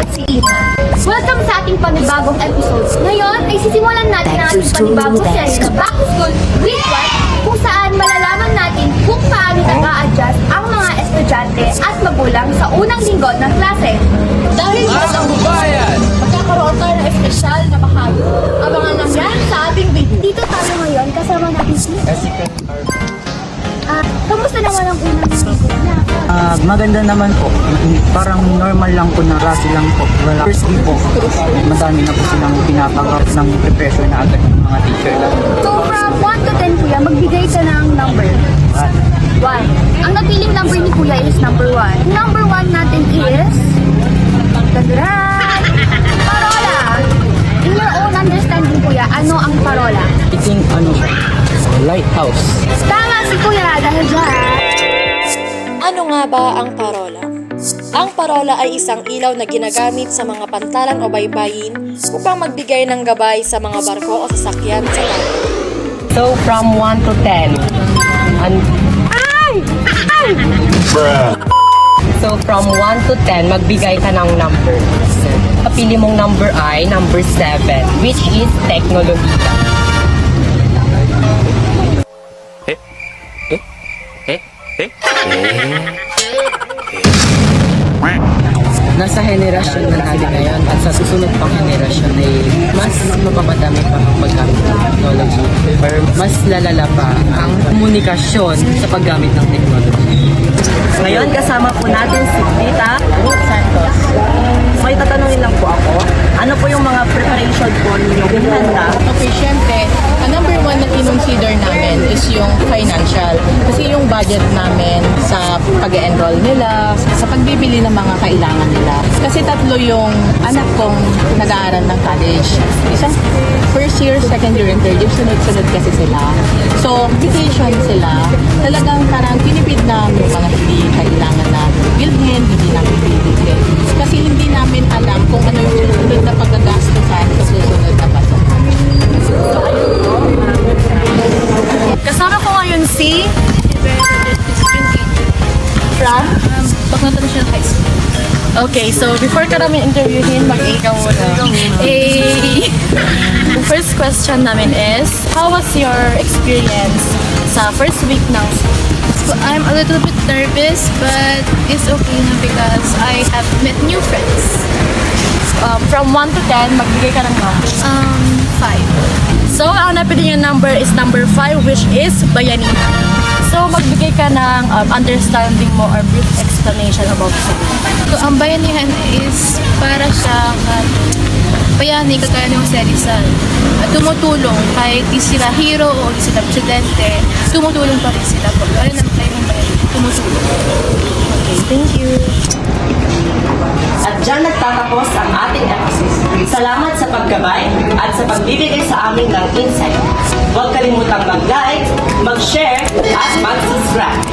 si Ina. Welcome sa ating panibagong episode. Ngayon ay sisimulan natin ang ating panibagong serye na Back to School Week 1 kung saan malalaman natin kung paano nag-a-adjust ang mga estudyante at magulang sa unang linggo ng klase. Dahil sa magkakaroon tayo ng espesyal na bahagi. Abangan lang yan sa ating video. Dito tayo ngayon kasama natin si kamusta naman ang unang linggo na? Maganda naman po. Parang normal lang po na rasi lang po. Wala. First day po, madami na po silang pinapagap ng preparation na agad ng mga teacher lang. So from 1 to 10 kuya, magbigay ka ng number. 1. Ang napiling number ni kuya is number 1. Number 1 natin is Tadran! Parola! In your own understanding kuya, ano ang parola? I think, lighthouse. Tama si kuya dahil dyan. Ano nga ba ang parola? Ang parola ay isang ilaw na ginagamit sa mga pantalan o baybayin upang magbigay ng gabay sa mga barko o sasakyan sa dagat. So, from 1 to 10. So, from 1 to 10, magbigay ka ng number. Kapili mong number ay number 7, which is teknolohiya. Nasa henerasyon na natin ngayon at sa susunod pang henerasyon ay mas mapapadami pa ang paggamit ng technology or mas lalala pa ang komunikasyon sa paggamit ng technology. Ngayon, kasama po natin si Tita Ruth Santos. May tatanungin lang po ako, ano po yung mga preparation po ninyo hinihanda? Okay, syempre, ang number one na kinonsider namin is yung financial. Kasi yung budget namin sa pag-enroll nila, sa pagbibili ng mga kailangan nila. Kasi tatlo yung anak kong nag-aaral ng college. Isang first year, second year, and third year, sunod-sunod kasi sila. So, vacation sila. Talagang parang pinipid namin yung mga hindi kailangan na bilhin, hindi namin bibigyan. Kasi hindi namin alam kung ano yung susunod na paggagastusan sa susunod na pasahan. Kasama ko ngayon si from Baclaran National High School. Okay, so before ka namin interviewin, mag-ikaw muna. First question namin is, how was your experience sa first week ng school? I'm a little bit nervous, but it's okay na because I have met new friends. From 1 to 10, magbigay ka ng number. 5. So, ang napili niya number is number 5, which is bayanihan. So, magbigay ka ng understanding mo or brief explanation about sa So, ang bayanihan is para siya bayani kagaya ng si Rizal. Tumutulong kahit di sila hero o di sila presidente, tumutulong pa rin sila. Pag ano naman kayo ng bayani, tumutulong. Okay, thank you. At dyan nagtatapos ang ating episode. Salamat sa paggabay at sa pagbibigay sa amin ng insight. Huwag kalimutang mag-like, mag-share at mag-subscribe.